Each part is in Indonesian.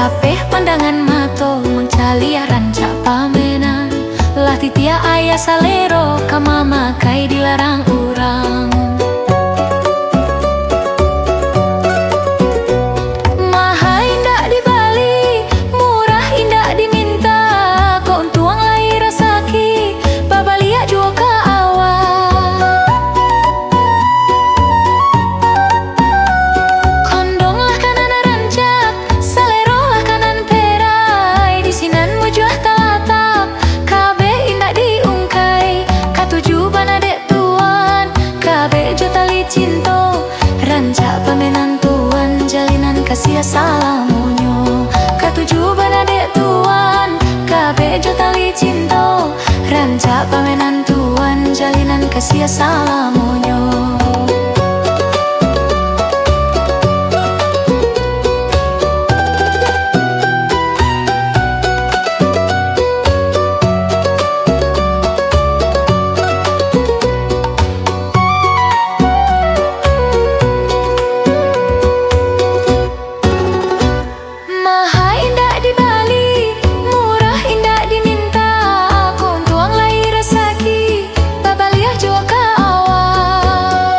Sapeh pandangan mato mengcalia rancak pamenan. Lah titia ayah salero kama makai dilarang urang. Mahal indah di Bali, murah indah diminta. Kau untuang lai rasaki, babalia jua ka awal. Kondong lah kanan rancak, salero lah kanan perai. Di sinan mujuah talatap, kabe indah diungkai. Katuju bana dek tuan, kabe jo tali cinto. Rancak pamenan tuan, jalinan kasih salamunyo. Katuju bana dek tuan, kabe jo tali cinto. Rancak pamenan tuan, jalinan kasih salamunyo. Mahal indah di Bali, murah indah diminta. Kau untuang lai rasaki, babaliah jua ka awal.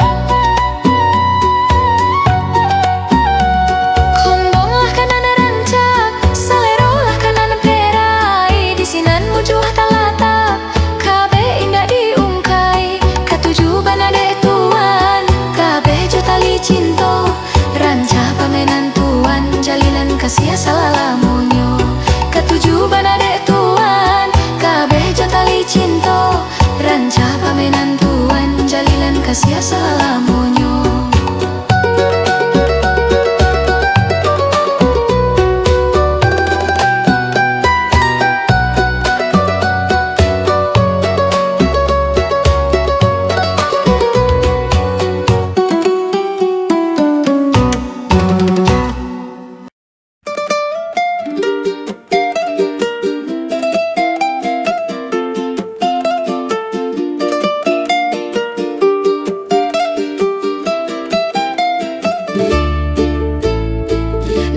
Kondong lah kanan rancak, salero lah kanan perai. Di sinan mujuah talatap, kabe indah diungkai. Katuju bana dek tuan, kabe jo tali cinto. Rancak pamenan tuan, jalinan kasih salalamunyo. Katuju bana dek tuan, kabe jo tali cinto. Rancak pamenan tuan, jalinan kasih salalamunyo.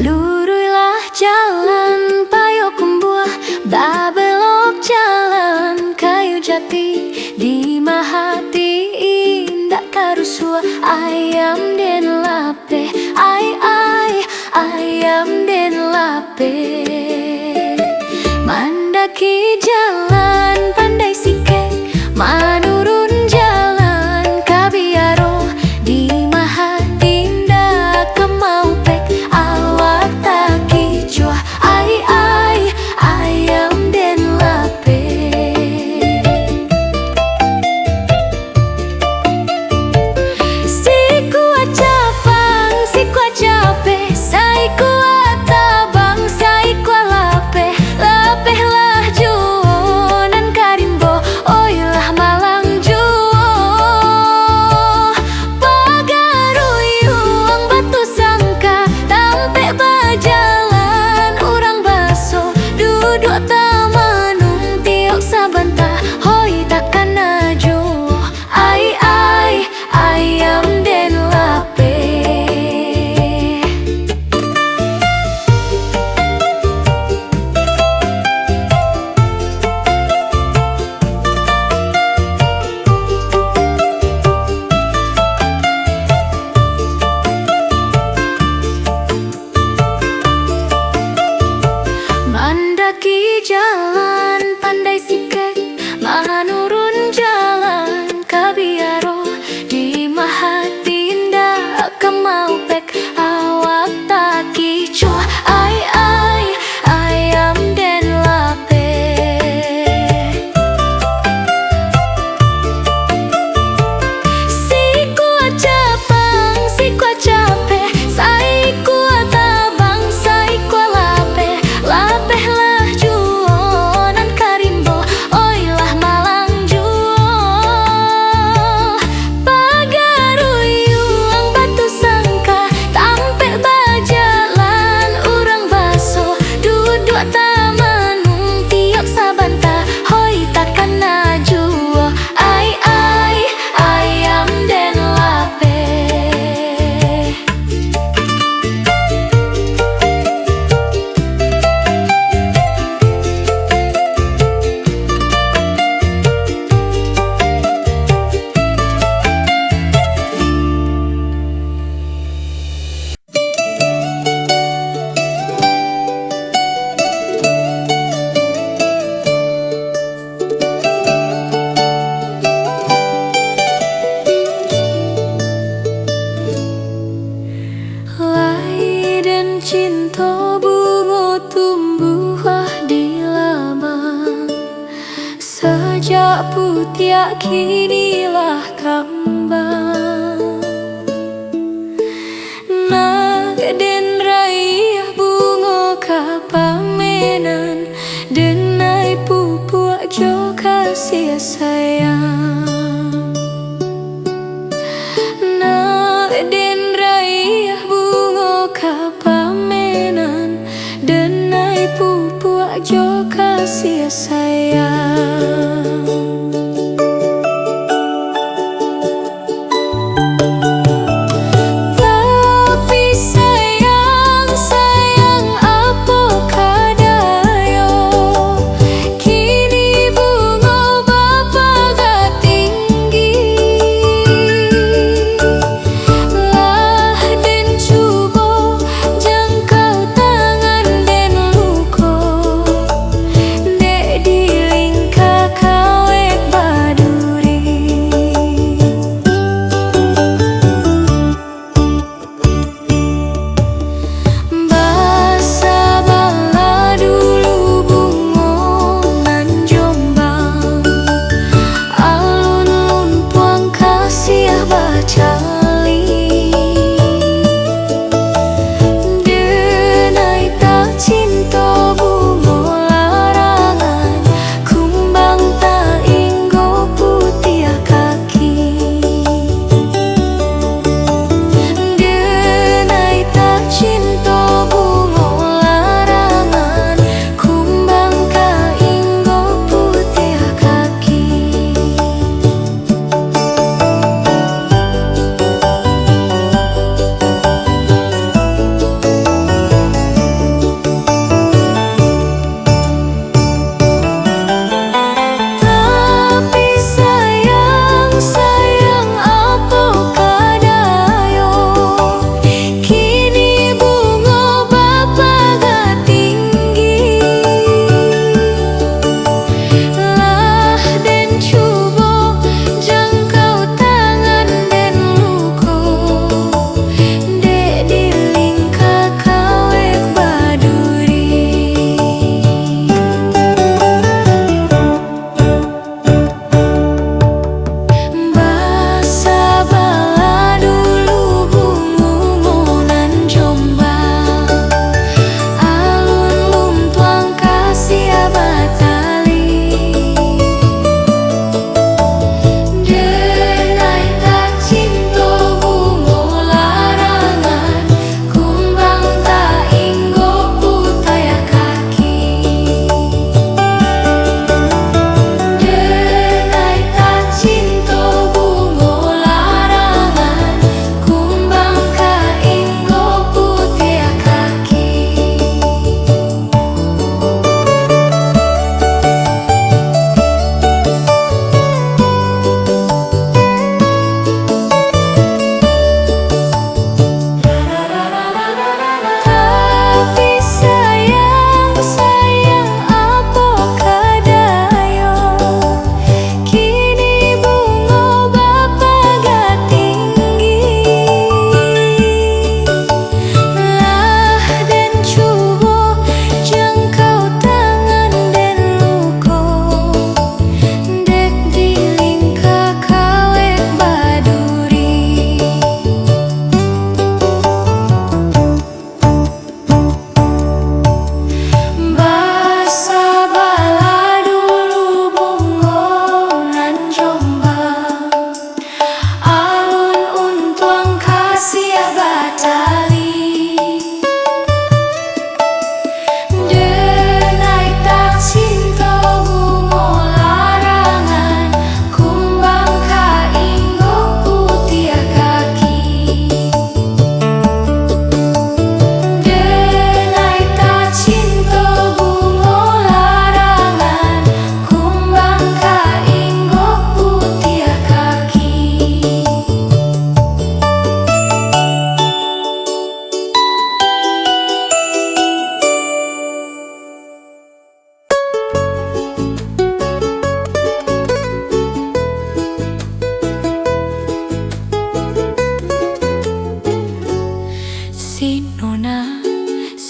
Luruilah jalan payo kumbuah, babelok jalan kayu jati. Di mahati indah karusua, ayam den lape, ayam den lape. Mandaki jalan pandai sikek, manurun jalan kabiaro. Di mahati indah kemau pek, awak taki cuah, ayam den lape. Si kuat capang, si kuat cape, sai kuat tabang, sai kuat lape. Lape lah jua Bak putiak kinilah kambang Nak den raih bunga kapamenan Denai pupuak jo kasih sayang Nak den raih bunga kapamenan Denai pupuak jo kasih sayang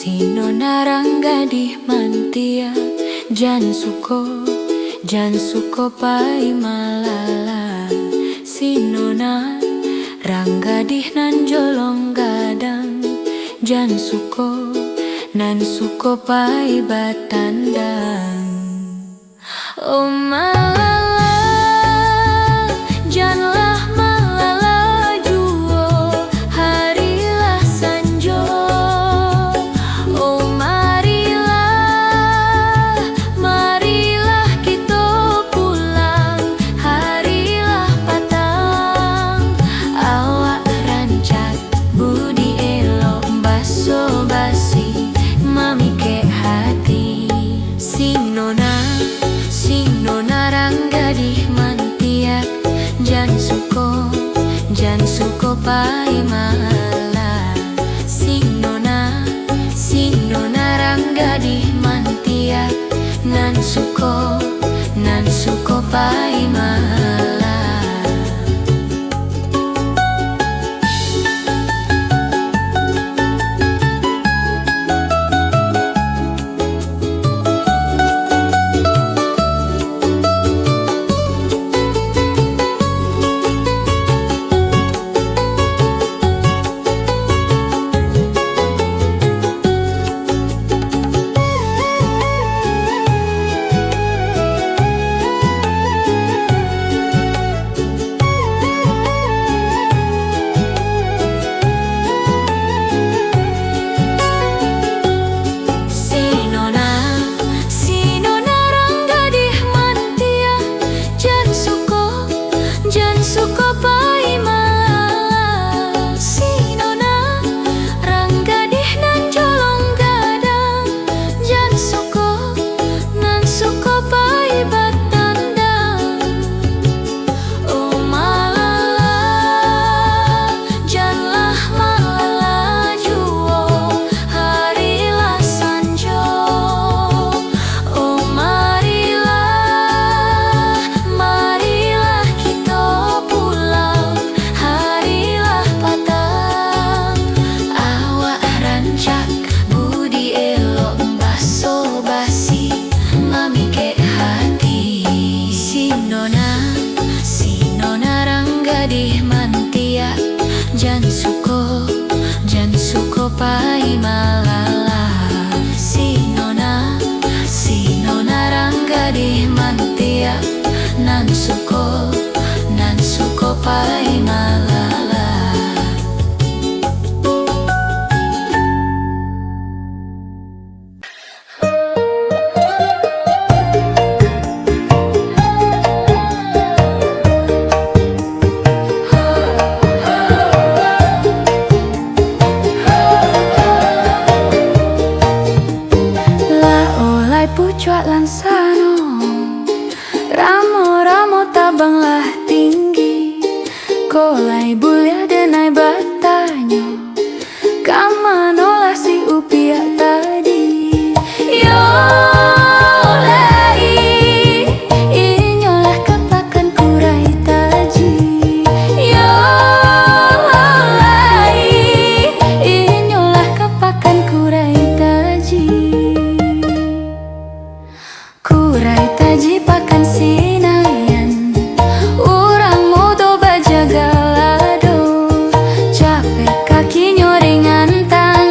Si nona rangga di mantia Jan suko jan suko pai malala. Sinona ranggadih nan jolong gadang, jan suko nan suko pai batandang. Oh malala, janlah malala juo, harilah sanjo. Oh marilah, marilah kita pulang, harilah patang. Awak rancak budi elok baso basi, mami ke hati. Sinona, sinona ranggadih mantiak, jan suko pai mala. Sinona, sinona ranggadih mantiak, nan suko pai mala. Suko pai mala. Sinona ranggadih nan jolong gadang, jan suko nan suko pai batandang. Oh malala, janlah malala juo, harilah sanjo. Oh marilah, marilah kita pulang, harilah patang. Awak rancak budi elok baso basi, mami ke hati. Sinona, sinona ranggadih mantiak, jan suko pai malala. Sinona, sinona ranggadih mantiak, nan suko pai malala. La olai pucuat lansano, ramo-ramo tabanglah tinggi, kolai bulia denai batanyo, kamanolah si upiak tadi. Yo lai, inyolah kepakan kurai taji. Yo lai, inyolah kepakan kurai taji. Kurai taji pakan sinayan, urang modo bajagalado, capek kaki nyoringan tangan.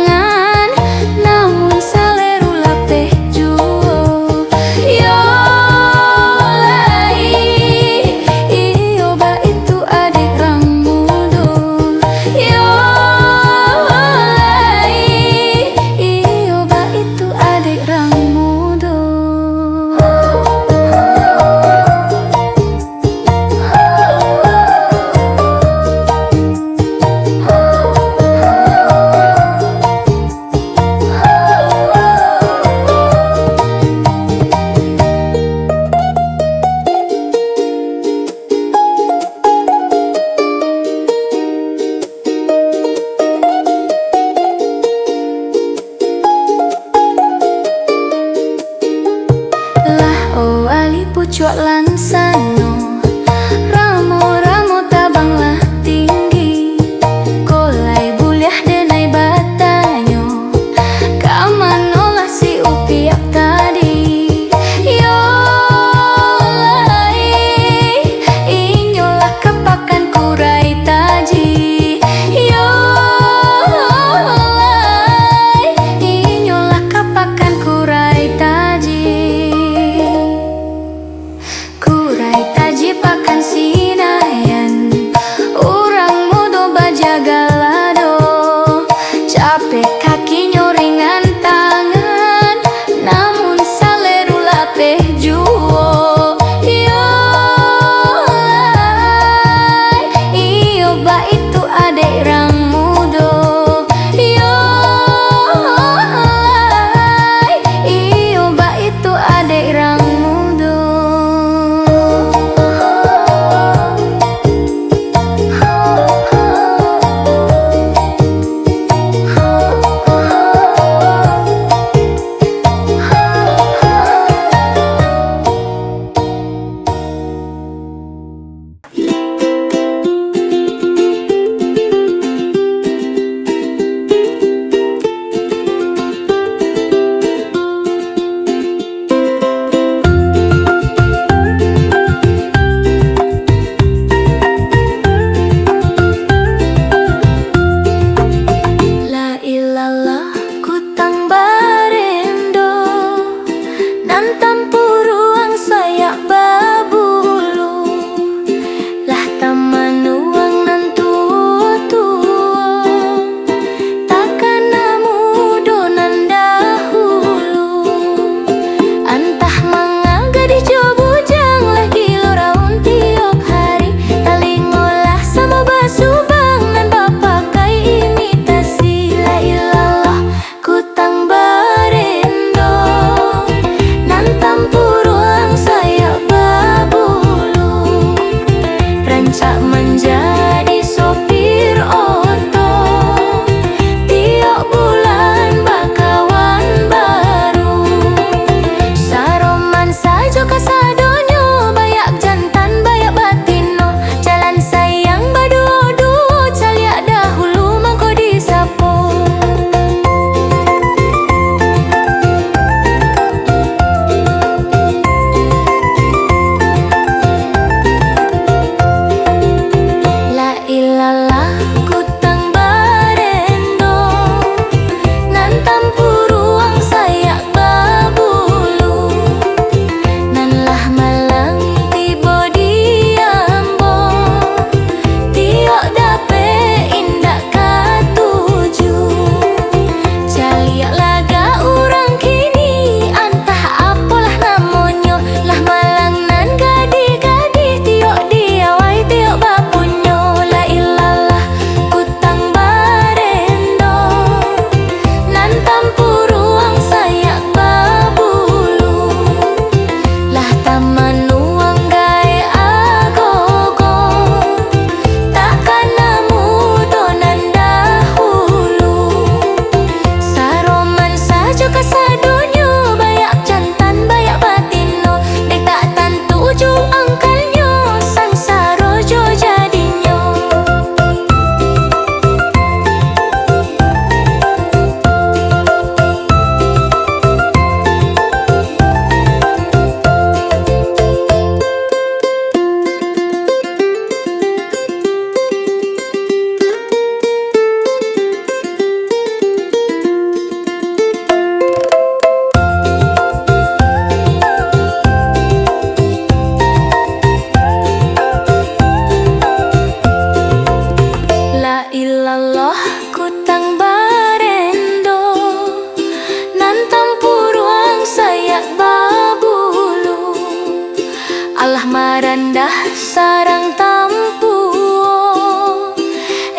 Marandah sarang tampu,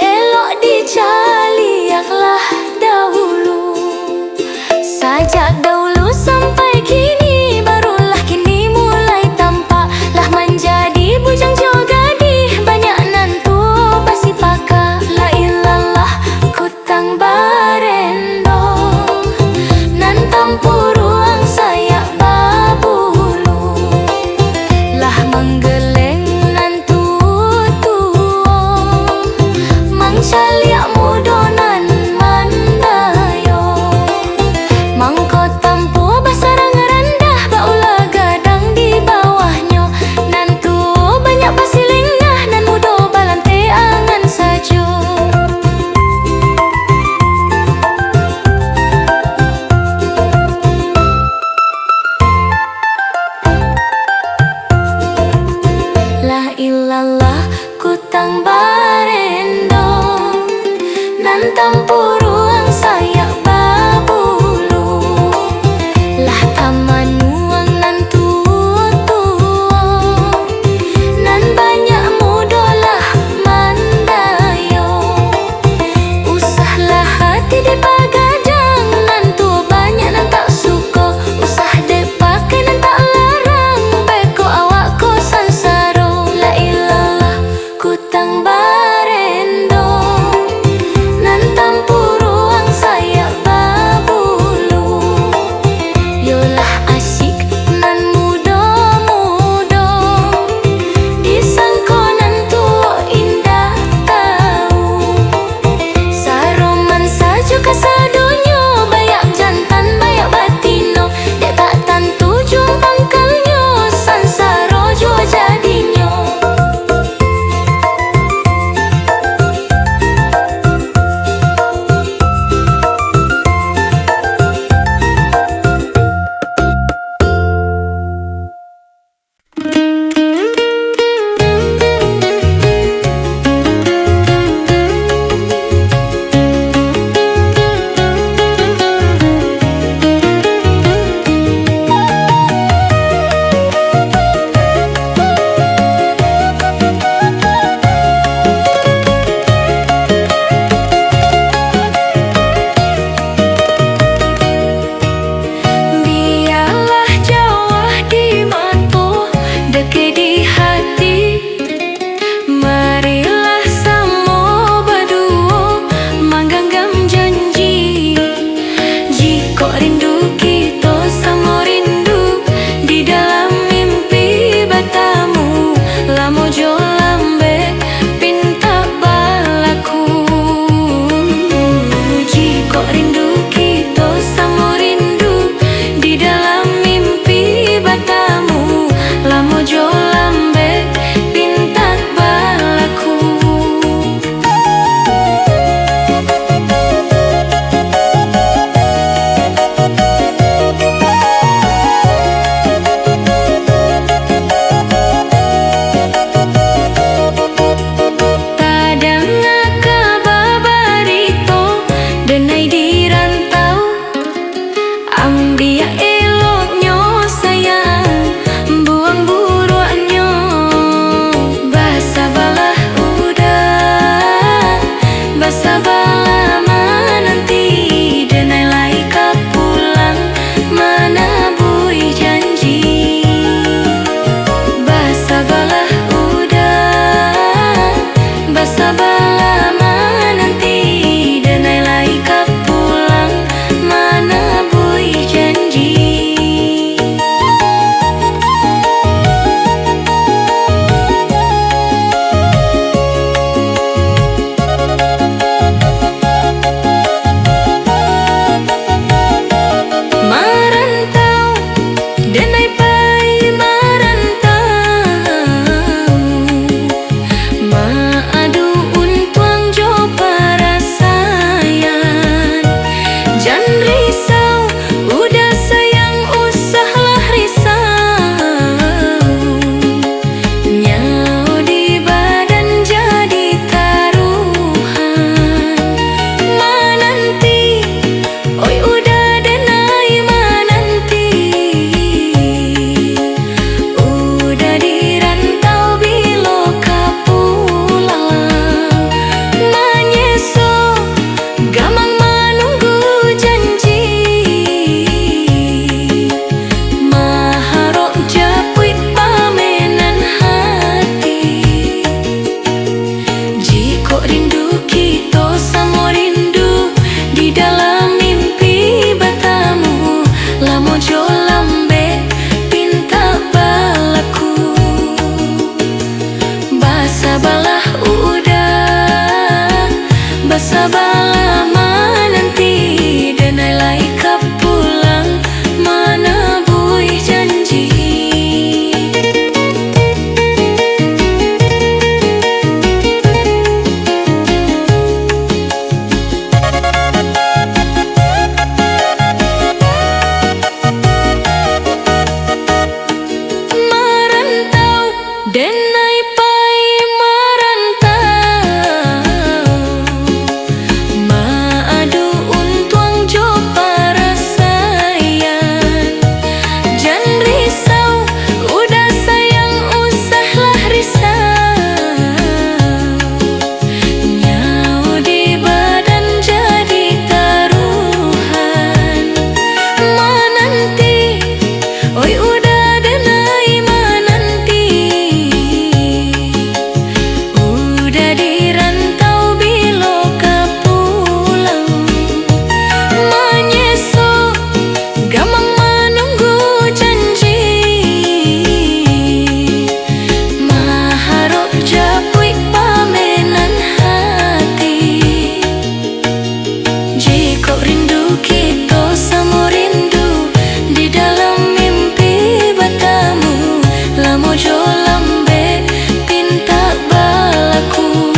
elok dicaliaklah dahulu. Sajak dahulu sampai kini, barulah kini mulai tampak lah menjadi bujang jogadi. Banyak nantu pasti paka, la ilallah kutang barendo. Nan tampu ruang saya babulu, lah menggeleng nantu Basa balah udah, basa balah menanti, denai lai kapulang mana buih janji. Merantau denai pai merantau, maadu untuang jo parasayan. Jan risau, udah sayang usahlah risau. Nyau di badan jadi taruhan. Menanti, oi udah denai menanti. Udah dirantau bilo kapulang. Menyesok, gamang menunggu janji. Maharap japuik pamenan hati. Jika rindu kita sama rindu di dalam mimpi batamu, lamo jo lambe pinta balaku.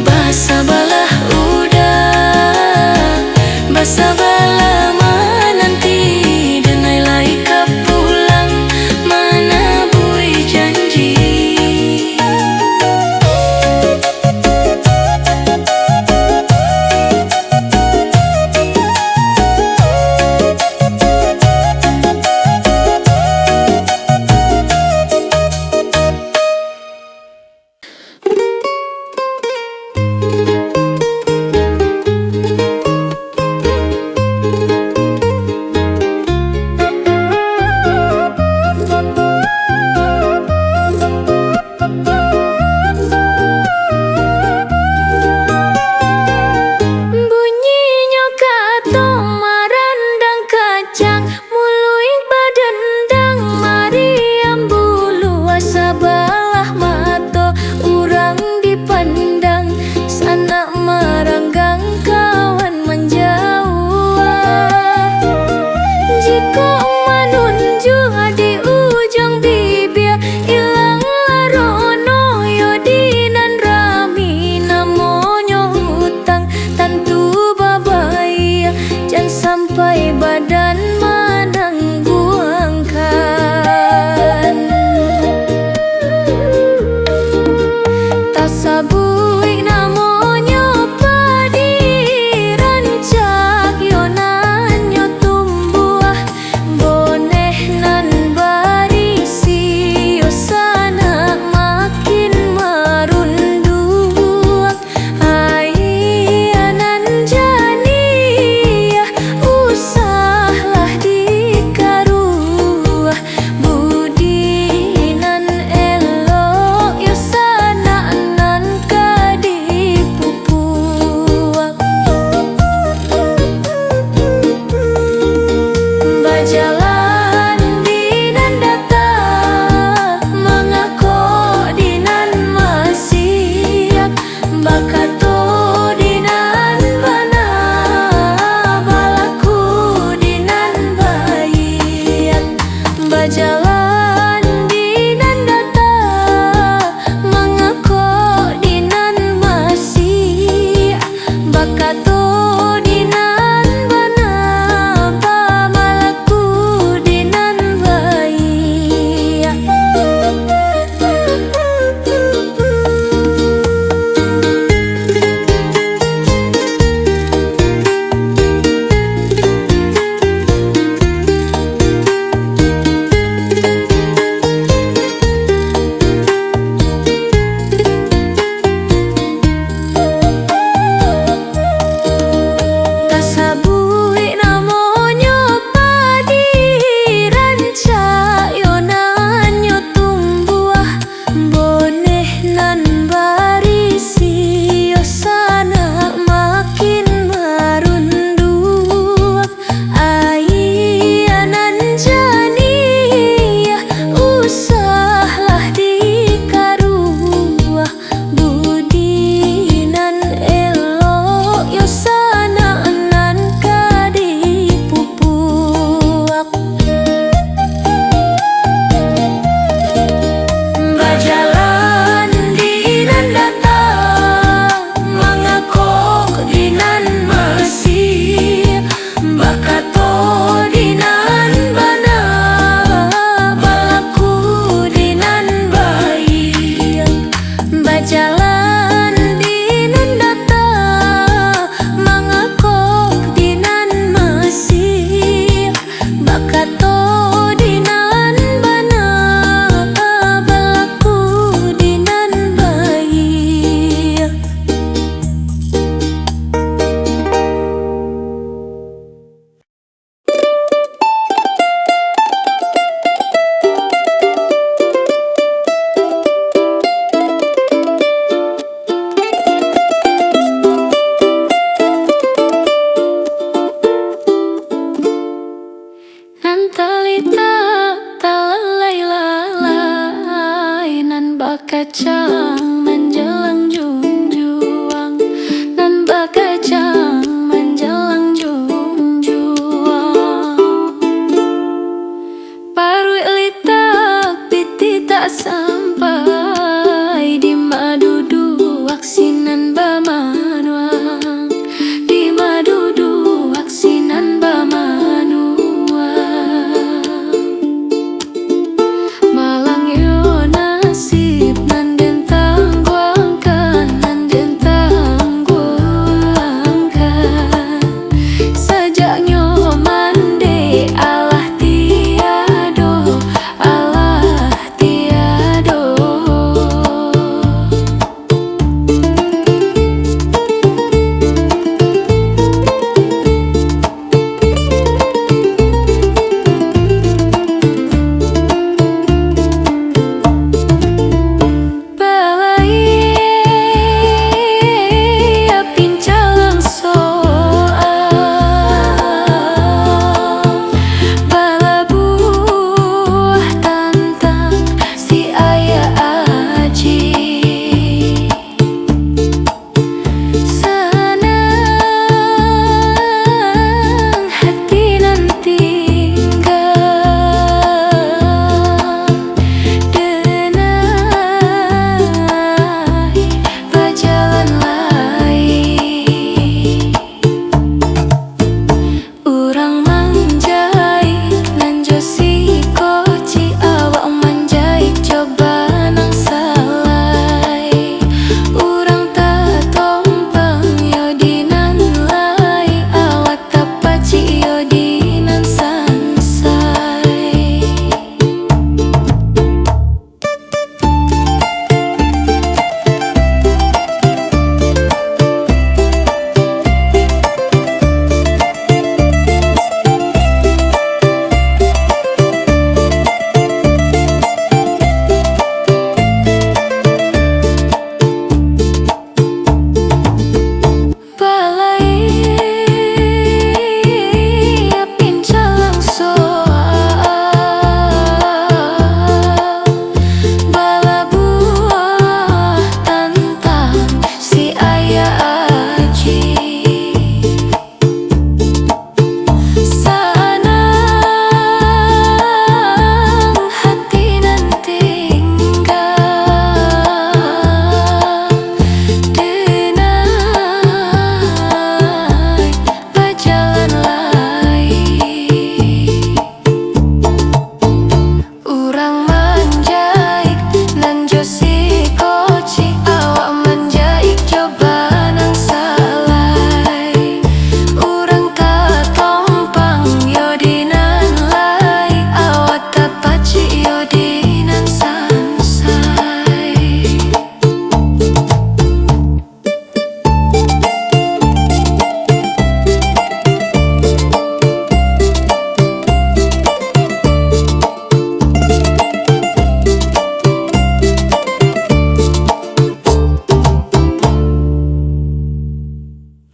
Basa balah udah, basa balah menanti, denai lai kapulang mana buih janji. Bunyinya kato marandang kacang, mului badendang Mariam bulu. Asa balah mato urang dipandang, sana maranggang kawan menjauh. Jika manunju di ujung bibir, ilang larono yodinan rami, namonyo hutang tantu babai. Jangan sampai badan menangguangkan. bakacang menjelang junjuang, nan bakacang menjelang junjuang. Paruik litak piti tak sang